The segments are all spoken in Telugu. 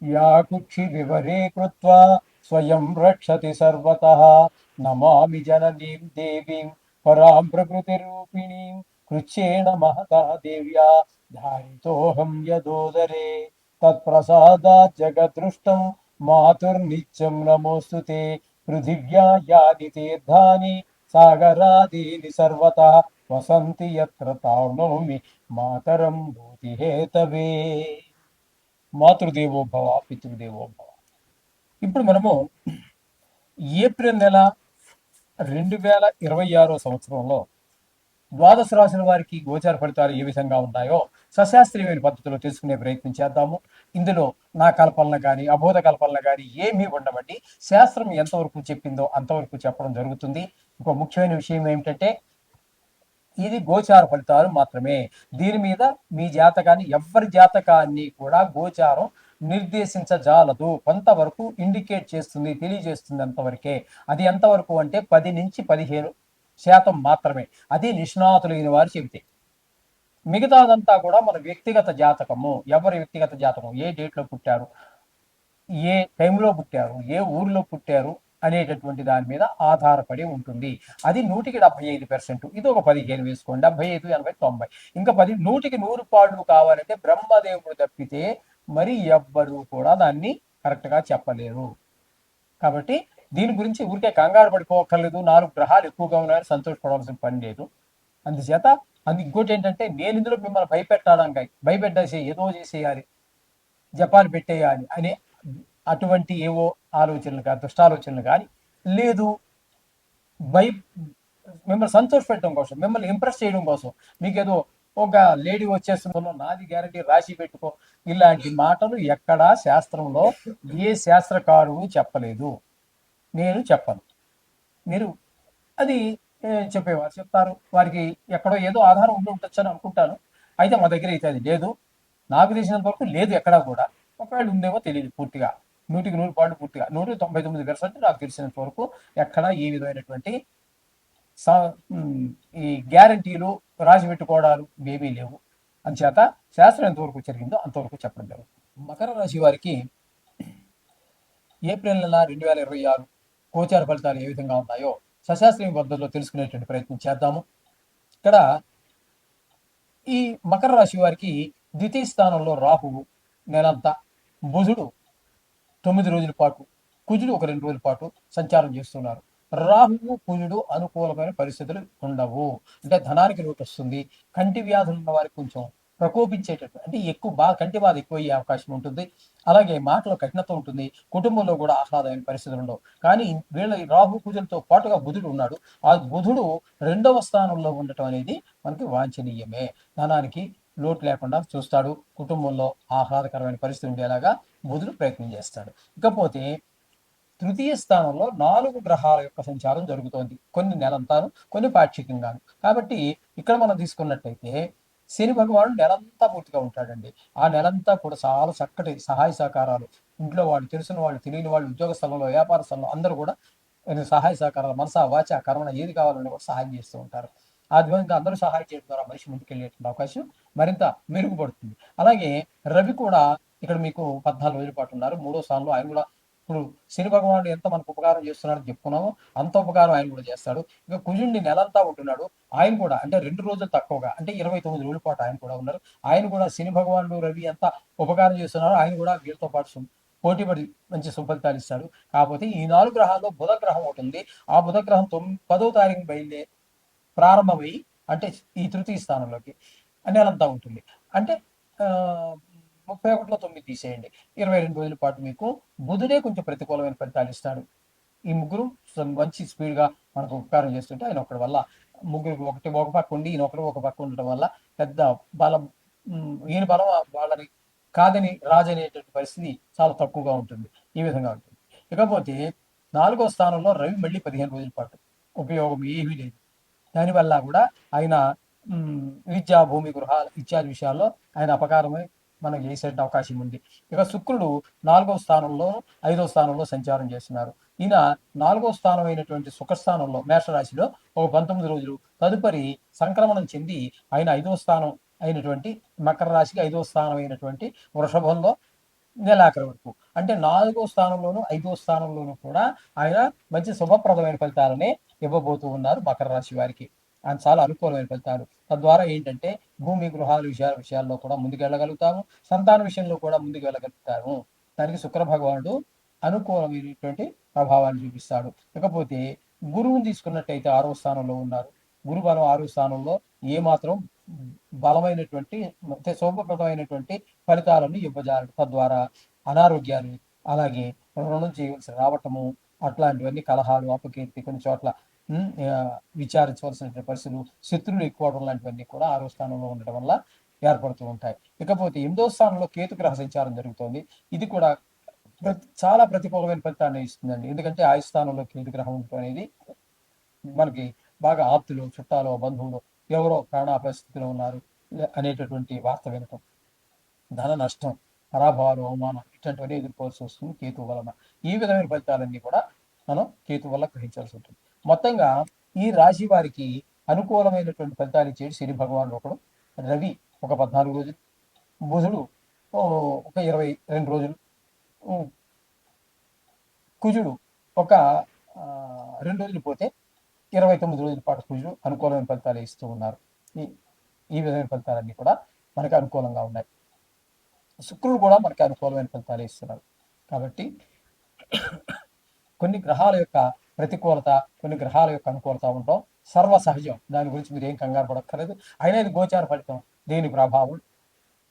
या कुक्षि विवरे कृत्वा स्वयं रक्षति सर्वतः। नमामि जननीं देवीं परां प्रकृतिरूपिणीं कृच्छ्रेण महता देव्या धारितोऽहं यदोदरे। तत्प्रसादात् जगदृष्टं मातुर्नित्यं नमोऽस्तु ते। पृथिव्या यानि तीर्थानि सागरादीनि सर्वतः वसन्ति यत्र तावनोमि मातरं भूतिहेतवे। మాతృదేవో భవ పితృదేవో భవ. ఇప్పుడు మనము ఏప్రిల్ నెల 2026 ద్వాదశ రాశుల వారికి గోచార ఫలితాలు ఏ విధంగా ఉన్నాయో సశాస్త్రీయమైన పద్ధతిలో తెలుసుకునే ప్రయత్నం చేద్దాము. ఇందులో నా కల్పనలు కానీ అబోధ కల్పనలు కానీ ఏమీ ఉండవండి. శాస్త్రం ఎంతవరకు చెప్పిందో అంతవరకు చెప్పడం జరుగుతుంది. ఇంకో ముఖ్యమైన విషయం ఏమిటంటే ఇది గోచార ఫలితాలు మాత్రమే. దీని మీద మీ జాతకాన్ని ఎవరి జాతకాన్ని కూడా గోచారం నిర్దేశించజాలదు. కొంతవరకు ఇండికేట్ చేస్తుంది, తెలియజేస్తుంది అంతవరకే. అది ఎంతవరకు అంటే 10 నుంచి 15% మాత్రమే. అది నిష్ణాతులైన వారు చెబితే. మిగతాదంతా కూడా మన వ్యక్తిగత జాతకము. ఎవరి వ్యక్తిగత జాతకం, ఏ డేట్లో పుట్టారు, ఏ టైంలో పుట్టారు, ఏ ఊరిలో పుట్టారు అనేటటువంటి దాని మీద ఆధారపడి ఉంటుంది. అది 100% ఇది ఒక 15 వేసుకోండి. 75, 80, 90 ఇంకా 100కి 100 పాళ్ళు కావాలంటే బ్రహ్మదేవుడు తప్పితే మరి ఎవ్వరు కూడా దాన్ని కరెక్ట్గా చెప్పలేరు. కాబట్టి దీని గురించి ఊరికే కంగారు పడిపోక్కర్లేదు. 4 గ్రహాలు ఎక్కువగా ఉన్నాయని సంతోషపడవలసిన పని లేదు. అందుచేత ఇంకోటి ఏంటంటే నేను ఇందులో మిమ్మల్ని భయపెట్టేసి ఏదో చేసేయాలి, జపాన్ పెట్టేయాలి అనే అటువంటి ఏవో ఆలోచనలు కానీ దుష్టాలోచనలు కానీ లేదు. భయ మిమ్మల్ని సంతోష పెట్టడం కోసం, మిమ్మల్ని ఇంప్రెస్ చేయడం కోసం, మీకేదో ఒక లేడీ వచ్చేస్తుందో నాది గ్యారంటీ రాసి పెట్టుకో, ఇలాంటి మాటలు ఎక్కడా శాస్త్రంలో ఏ శాస్త్రకారుడు చెప్పలేదు. నేను చెప్పను. మీరు అది చెప్పేవారు చెప్తారు. వారికి ఎక్కడో ఏదో ఆధారం ఉండి ఉండొచ్చు అని అనుకుంటాను. అయితే మా దగ్గర అయితే అది లేదు. నాకు తెలిసినంత వరకు లేదు ఎక్కడా కూడా. ఒకవేళ ఉందేమో తెలియదు పూర్తిగా. 100కి 100 పాళ్ళు పూర్తిగా 199% నాకు తెలిసినంత వరకు ఎక్కడా ఏ విధమైనటువంటి ఈ గ్యారంటీలు రాసి పెట్టుకోవడాలు ఏమీ లేవు. అందుచేత శాస్త్రం ఎంతవరకు జరిగిందో అంతవరకు చెప్పడం జరుగుతుంది. మకర రాశి వారికి ఏప్రిల్ నెల 2026 గోచార ఫలితాలు ఏ విధంగా ఉన్నాయో సశాస్త్రీయ పద్ధతిలో తెలుసుకునేటువంటి ప్రయత్నం చేద్దాము. ఇక్కడ ఈ మకర రాశి వారికి ద్వితీయ స్థానంలో రాహువు నెలంతా, బుధుడు 9 రోజుల పాటు, కుజుడు ఒక 2 రోజుల పాటు సంచారం చేస్తున్నారు. రాహువు కుజుడు అనుకూలమైన పరిస్థితులు ఉండవు. అంటే ధనానికి లోటు వస్తుంది. కంటి వ్యాధులు ఉన్న వారికి కొంచెం ప్రకోపించేటట్టు, అంటే బాగా కంటి బాధ ఎక్కువ అయ్యే అవకాశం ఉంటుంది. అలాగే మాటలో కఠినత ఉంటుంది. కుటుంబంలో కూడా ఆహ్లాదమైన పరిస్థితులు ఉండవు. కానీ వీళ్ళ రాహు కుజులతో పాటుగా బుధుడు ఉన్నాడు. ఆ బుధుడు 2వ స్థానంలో ఉండటం అనేది మనకి వాంఛనీయమే. ధనానికి లోటు లేకుండా చూస్తాడు. కుటుంబంలో ఆహ్లాదకరమైన పరిస్థితి ఉండేలాగా బుధుడు ప్రయత్నం చేస్తాడు. ఇకపోతే తృతీయ స్థానంలో 4 గ్రహాల యొక్క సంచారం జరుగుతోంది. కొన్ని నెలంతాను, కొన్ని పాక్షికంగాను. కాబట్టి ఇక్కడ మనం తీసుకున్నట్టయితే శని భగవానుడు నెలంతా పూర్తిగా ఉంటాడండి. ఆ నెలంతా కూడా చాలా చక్కటి సహాయ సహకారాలు, ఇంట్లో వాళ్ళు, తెలిసిన వాళ్ళు, తెలియని వాళ్ళు, ఉద్యోగ స్థలంలో, వ్యాపార స్థలంలో అందరూ కూడా సహాయ సహకారాలు, మనసా వాచ కర్మణ ఏది కావాలని కూడా సహాయం చేస్తూ ఉంటారు. ఆ విధంగా అందరూ సహాయం చేయడం ద్వారా మనిషి ముందుకెళ్ళేటువంటి అవకాశం మరింత మెరుగుపడుతుంది. అలాగే రవి కూడా ఇక్కడ మీకు 14 రోజుల పాటు ఉన్నారు. 3వ స్థానంలో ఆయన కూడా. ఇప్పుడు శని భగవానుడు ఎంత మనకు ఉపకారం చేస్తున్నాడని చెప్పుకున్నామో అంత ఉపకారం ఆయన కూడా చేస్తాడు. ఇక కుజుడిని నెలంతా ఉంటున్నాడు. ఆయన కూడా అంటే 2 రోజులు తక్కువగా, అంటే 29 రోజుల పాటు ఆయన కూడా ఉన్నారు. ఆయన కూడా శని భగవానుడు రవి ఎంత ఉపకారం చేస్తున్నారో ఆయన కూడా వీళ్ళతో పాటు పోటీపడి మంచి సుఫలితాలు ఇస్తాడు. కాకపోతే ఈ 4 గ్రహాల్లో బుధ గ్రహం ఒకటి ఉంది. ఆ బుధ గ్రహం 10వ తారీఖు ప్రారంభమై, అంటే ఈ తృతీయ స్థానంలోకి నెలంతా ఉంటుంది. అంటే 31లో 9 తీసేయండి, 22 రోజుల పాటు మీకు బుధుడే కొంచెం ప్రతికూలమైన ఫలితాలు ఇస్తాడు. ఈ ముగ్గురు మంచి స్పీడ్గా మనకు ఉపకారం చేస్తుంటే ఆయన ఒకటి వల్ల ముగ్గురు ఒక పక్క ఉండి ఈయన ఒక పక్క ఉండటం వల్ల పెద్ద బలం, ఈయన బలం వాళ్ళని కాదని రాజనేటువంటి పరిస్థితి చాలా తక్కువగా ఉంటుంది. ఈ విధంగా ఉంటుంది. ఇకపోతే 4వ స్థానంలో రవి మళ్ళీ 15 రోజుల పాటు ఉపయోగం ఏమీ లేదు. దానివల్ల కూడా ఆయన విద్యా, భూమి, గృహాలు ఇత్యాది విషయాల్లో ఆయన అపకారమై మనకు చేసే అవకాశం ఉంది. ఇక శుక్రుడు 4వ స్థానంలో, 5వ స్థానంలో సంచారం చేస్తున్నారు. ఈయన 4వ స్థానం అయినటువంటి సుఖస్థానంలో మేషరాశిలో ఒక 19 రోజులు, తదుపరి సంక్రమణం చెంది ఆయన 5వ స్థానం అయినటువంటి మకర రాశికి 5వ స్థానం అయినటువంటి వృషభంలో నెలాఖరు వరకు. అంటే 4వ స్థానంలోను, 5వ స్థానంలోను కూడా ఆయన మంచి శుభప్రదమైన ఫలితాలనే ఇవ్వబోతూ ఉన్నారు మకర రాశి వారికి. ఆయన చాలా అనుకూలమైన ఫలితాలు. తద్వారా ఏంటంటే భూమి, గృహాలు విషయాల్లో కూడా ముందుకెళ్ళగలుగుతాము. సంతాన విషయంలో కూడా ముందుకు వెళ్ళగలుగుతాము. దానికి శుక్ర భగవానుడు అనుకూలమైనటువంటి ప్రభావాన్ని చూపిస్తాడు. ఇకపోతే గురువుని తీసుకున్నట్టయితే 6వ స్థానంలో ఉన్నారు. గురు బలం 6వ స్థానంలో ఏమాత్రం బలమైనటువంటి అంటే శుభప్రదమైనటువంటి ఫలితాలను ఇవ్వజాలడు. తద్వారా అనారోగ్యాలు, అలాగే రుణం చేయవలసి రావటము, అట్లాంటివన్నీ కలహాలు, అపకీర్తి కొన్ని చోట్ల విచారించవలసిన పరిస్థితులు, శత్రువులు ఎక్కువ అవడం లాంటివన్నీ కూడా 6వ స్థానంలో ఉండటం వల్ల ఏర్పడుతూ ఉంటాయి. ఇకపోతే 8వ స్థానంలో కేతు గ్రహ సంచారం జరుగుతోంది. ఇది కూడా చాలా ప్రతికూలమైన ఫలితాన్ని ఇస్తుందండి. ఎందుకంటే ఆయు స్థానంలో కేతు గ్రహం ఉండటం అనేది మనకి బాగా ఆప్తులు, చుట్టాలు, బంధువులు ఎవరో ప్రాణాపాయ స్థితిలో ఉన్నారు అనేటటువంటి వార్త వినటం, ధన నష్టం, పరాభవాలు, అవమానం ఇట్లాంటివన్నీ ఎదుర్కోవాల్సి వస్తుంది కేతు వలన. ఈ విధమైన ఫలితాలన్నీ కూడా మనం కేతు వల్ల గ్రహించాల్సి ఉంటుంది. మొత్తంగా ఈ రాశి వారికి అనుకూలమైనటువంటి ఫలితాలు ఇచ్చేది శని భగవానుడు ఒకడు, రవి ఒక 14 రోజులు, బుధుడు ఒక 22 రోజులు, కుజుడు ఒక 2 రోజులు పోతే 29 రోజుల పాటు కుజుడు అనుకూలమైన ఫలితాలు ఇస్తూ ఉన్నారు. ఈ విధమైన ఫలితాలన్నీ కూడా మనకి అనుకూలంగా ఉన్నాయి. శుక్రుడు కూడా మనకి అనుకూలమైన ఫలితాలు ఇస్తున్నారు. కాబట్టి కొన్ని గ్రహాల యొక్క ప్రతికూలత, కొన్ని గ్రహాల యొక్క అనుకూలత ఉండటం సర్వసహజం. దాని గురించి మీరు ఏం కంగారు పడక్కర్లేదు. అయినా ఇది గోచార ఫలితం. దేని ప్రభావం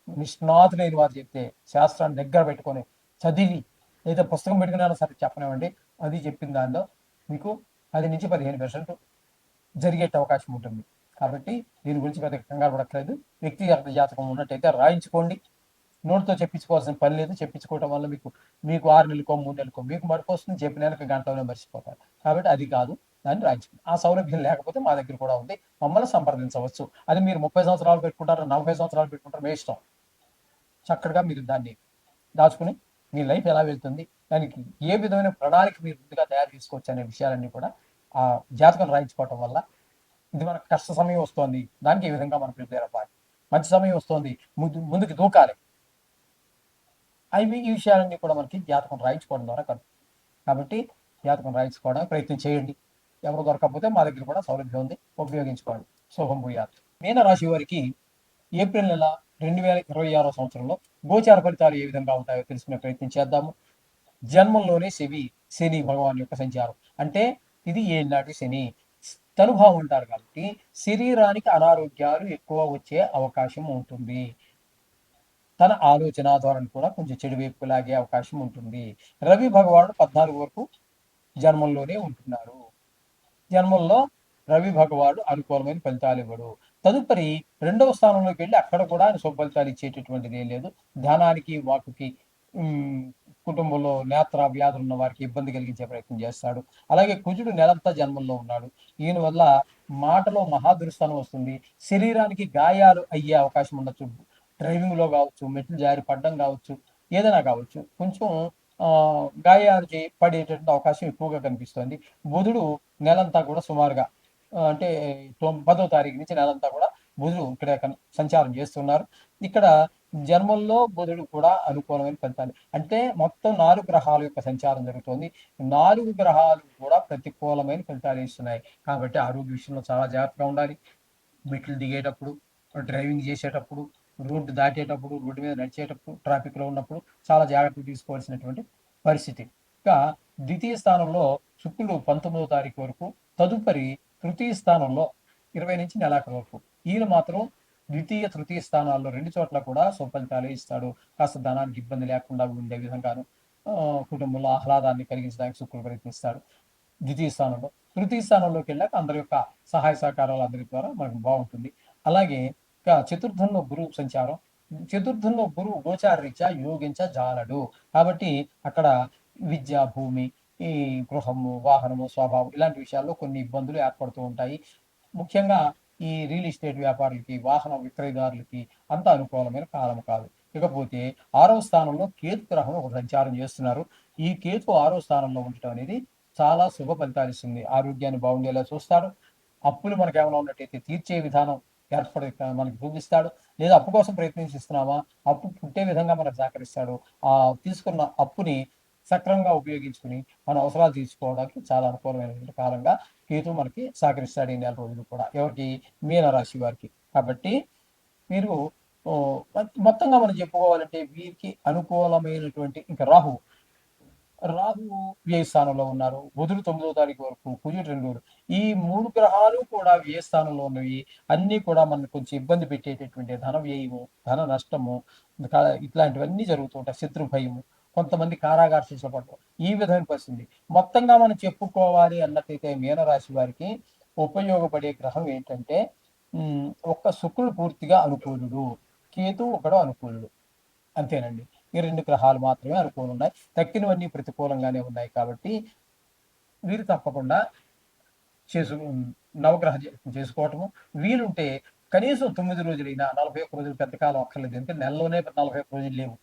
నిష్ణాతులైన వారు చెప్తే శాస్త్రాన్ని దగ్గర పెట్టుకొని చదివి లేదా పుస్తకం పెట్టుకున్నా సరే చెప్పనివ్వండి, అది చెప్పిన దానిలో మీకు 10-15% జరిగే అవకాశం ఉంటుంది. కాబట్టి దీని గురించి పెద్ద కంగారు పడక్కర్లేదు. వ్యక్తిగత జాతకం ఉన్నట్టయితే రాయించుకోండి. నోటితో చెప్పించుకోవాల్సిన పని లేదు. చెప్పించుకోవటం వల్ల మీకు 6 నెలలకో 3 నెలలకో మీకు మరపు వస్తుంది. చెప్పిన నెలకు గంటలోనే మర్చిపోతారు. కాబట్టి అది కాదు, దాన్ని రాయించుకోండి. ఆ సౌలభ్యం లేకపోతే మా దగ్గర కూడా ఉంది, మమ్మల్ని సంప్రదించవచ్చు. అది మీరు 30 సంవత్సరాలు పెట్టుకుంటారు, 40 సంవత్సరాలు పెట్టుకుంటారు, మీ ఇష్టం. చక్కగా మీరు దాన్ని దాచుకుని మీ లైఫ్ ఎలా వెళ్తుంది, దానికి ఏ విధమైన ప్రణాళిక మీరు ముందుగా తయారు చేసుకోవచ్చు అనే విషయాలన్నీ కూడా ఆ జాతకం రాయించుకోవటం వల్ల, ఇది మనకు కష్ట సమయం వస్తుంది, దానికి ఈ విధంగా మనం ప్రిపేర్ అవ్వాలి, మంచి సమయం వస్తుంది, ముందుకు దూకాలి, అవి ఈ విషయాలన్నీ కూడా మనకి జాతకం రాయించుకోవడం ద్వారా కలుగుతుంది. కాబట్టి జాతకం రాయించుకోవడానికి ప్రయత్నం చేయండి. ఎవరు దొరకకపోతే మా దగ్గర కూడా సౌలభ్యం ఉంది, ఉపయోగించుకోండి. శుభం భూయాత్. మీన రాశి వారికి ఏప్రిల్ నెల 2026 సంవత్సరంలో గోచార ఫలితాలు ఏ విధంగా ఉంటాయో తెలుసుకునే ప్రయత్నం చేద్దాము. జన్మంలోనే శని భగవాన్ యొక్క సంచారం. అంటే ఇది ఏనాటి శని తనుభావం అంటారు. కాబట్టి శరీరానికి అనారోగ్యాలు ఎక్కువ వచ్చే అవకాశం ఉంటుంది. తన ఆలోచన ధోరణి కూడా కొంచెం చెడు వైపు లాగే అవకాశం ఉంటుంది. రవి భగవానుడు 14 వరకు జన్మంలోనే ఉంటున్నారు. జన్మంలో రవి భగవానుడు అనుకూలమైన ఫలితాలు ఇవ్వడు. తదుపరి 2వ స్థానంలోకి వెళ్ళి అక్కడ కూడా ఆయన శుభ ఫలితాలు ఇచ్చేటటువంటిది ఏం లేదు. ధనానికి, వాకుకి, కుటుంబంలో నేత్ర వ్యాధులు ఉన్న వారికి ఇబ్బంది కలిగించే ప్రయత్నం చేస్తాడు. అలాగే కుజుడు నెలంతా జన్మంలో ఉన్నాడు. ఈయన వల్ల మాటలో మహాదురుస్థానం వస్తుంది. శరీరానికి గాయాలు అయ్యే అవకాశం ఉండొచ్చు. డ్రైవింగ్లో కావచ్చు, మెట్లు జారి పడడం కావచ్చు, ఏదైనా కావచ్చు, కొంచెం గాయాలు పడేటటువంటి అవకాశం ఎక్కువగా కనిపిస్తుంది. బుధుడు నెలంతా కూడా సుమారుగా అంటే 10వ తారీఖు నుంచి నెలంతా కూడా బుధుడు ఇక్కడ సంచారం చేస్తున్నారు. ఇక్కడ జన్మంలో బుధుడు కూడా అనుకూలమైన ఫలితాలు. అంటే మొత్తం 4 గ్రహాల యొక్క సంచారం జరుగుతుంది. 4 గ్రహాలు కూడా ప్రతికూలమైన ఫలితాలు ఇస్తున్నాయి. కాబట్టి ఆరోగ్య విషయంలో చాలా జాగ్రత్తగా ఉండాలి. మెట్లు దిగేటప్పుడు, డ్రైవింగ్ చేసేటప్పుడు, రోడ్డు దాటేటప్పుడు, రోడ్డు మీద నడిచేటప్పుడు, ట్రాఫిక్లో ఉన్నప్పుడు చాలా జాగ్రత్తలు తీసుకోవాల్సినటువంటి పరిస్థితి. ఇంకా ద్వితీయ స్థానంలో శుక్రుడు 19వ తారీఖు వరకు, తదుపరి తృతీయ స్థానంలో 20 నుంచి నెలాఖరు వరకు. ఈయన మాత్రం ద్వితీయ, తృతీయ స్థానాల్లో 2 చోట్ల కూడా సుఫలితాలు ఇస్తాడు. కాస్త ధనానికి ఇబ్బంది లేకుండా ఉండే విధంగాను, కుటుంబంలో ఆహ్లాదాన్ని కలిగించడానికి శుక్రుడు ప్రయత్నిస్తాడు ద్వితీయ స్థానంలో. తృతీయ స్థానంలోకి వెళ్ళాక అందరి యొక్క సహాయ సహకారాలు అందరి ద్వారా మనకు బాగుంటుంది. అలాగే చతుర్థంలో గురువు సంచారం. చతుర్థంలో గురువు గోచార రీత్యా యోగించ జాలడు. కాబట్టి అక్కడ విద్య, భూమి, ఈ గృహము, వాహనము, స్వభావం ఇలాంటి విషయాల్లో కొన్ని ఇబ్బందులు ఏర్పడుతూ ఉంటాయి. ముఖ్యంగా ఈ రియల్ ఎస్టేట్ వ్యాపారులకి, వాహన విక్రయదారులకి అంత అనుకూలమైన కాలం కాదు. ఇకపోతే 6వ స్థానంలో కేతు గ్రహం ఒక సంచారం చేస్తున్నారు. ఈ కేతు 6వ స్థానంలో ఉండటం అనేది చాలా శుభ ఫలితాలు ఇస్తుంది. ఆరోగ్యాన్ని బాగుండేలా చూస్తాడు. అప్పులు మనకు ఏమైనా ఉన్నట్టయితే తీర్చే విధానం మనకి చూపిస్తాడు. లేదా అప్పు కోసం ప్రయత్నిస్తున్నామా, అప్పు పుట్టే విధంగా మనకు సహకరిస్తాడు. ఆ తీసుకున్న అప్పుని సక్రమంగా ఉపయోగించుకుని మన అవసరాలు తీర్చుకోవడానికి చాలా అనుకూలమైనటువంటి కాలంగా కేతు మనకి సహకరిస్తాడు ఈ నెల రోజులు కూడా. ఎవరికి? మీనరాశి వారికి. కాబట్టి మీరు మొత్తంగా మనం చెప్పుకోవాలంటే వీరికి అనుకూలమైనటువంటి ఇంకా రాహువు వ్యయ స్థానంలో ఉన్నారు. బుధుడు 9వ తారీఖు వరకు, కుజుడు 2 ఈ 3 గ్రహాలు కూడా వ్యయ స్థానంలో ఉన్నవి. అన్నీ కూడా మనకు కొంచెం ఇబ్బంది పెట్టేటటువంటి ధన వ్యయము, ధన నష్టము, ఇట్లాంటివన్నీ జరుగుతూ ఉంటాయి. శత్రు భయము, కొంతమంది కారాగార శిక్ష పడటం, ఈ విధమైన పరిస్థితి. మొత్తంగా మనం చెప్పుకోవాలి అన్నట్టయితే మీనరాశి వారికి ఉపయోగపడే గ్రహం ఏంటంటే ఒక్క శుక్రుడు పూర్తిగా అనుకూలుడు. కేతువు ఒకడు అనుకూలుడు. అంతేనండి. ఈ 2 గ్రహాలు మాత్రమే అనుకూలంగా ఉన్నాయి. తక్కినవన్నీ ప్రతికూలంగానే ఉన్నాయి కాబట్టి వీరు తప్పకుండా చేసు నవగ్రహ చేసుకోవటము. వీలుంటే కనీసం 9 రోజులైనా 41 రోజులు పెద్ద కాలం అక్కర్లేదు. ఎందుకంటే నెలలోనే 41 రోజులు లేవు.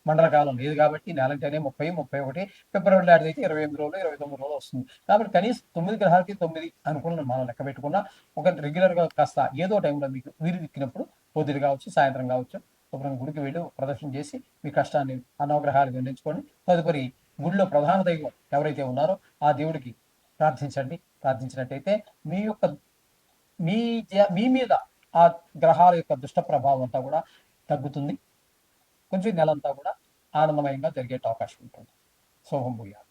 మండల కాలం లేదు కాబట్టి నెలంటేనే 30, 31 ఫిబ్రవరి లాంటిదైతే 28 రోజులు, 29 రోజులు వస్తుంది. కాబట్టి కనీసం 9 గ్రహాలకి 9 అనుకూలం మనం లెక్క పెట్టుకున్నా ఒక రెగ్యులర్‌గా కాస్త ఏదో టైంలో మీకు వీలు చిక్కినప్పుడు పొద్దున కావచ్చు, సాయంత్రం కావచ్చు, శుభ్రంగా గుడికి వెళ్ళి ప్రదర్శన చేసి మీ కష్టాన్ని ఆ నవగ్రహాలకు విన్నవించుకొని తదుపరి గుడిలో ప్రధాన దైవం ఎవరైతే ఉన్నారో ఆ దేవుడికి ప్రార్థించండి. ప్రార్థించినట్టయితే మీ యొక్క మీ మీద ఆ గ్రహాల యొక్క దుష్ట ప్రభావం అంతా కూడా తగ్గుతుంది. కొంచెం నెలంతా కూడా ఆనందమయంగా జరిగే అవకాశం ఉంటుంది. శుభం భూయాలు.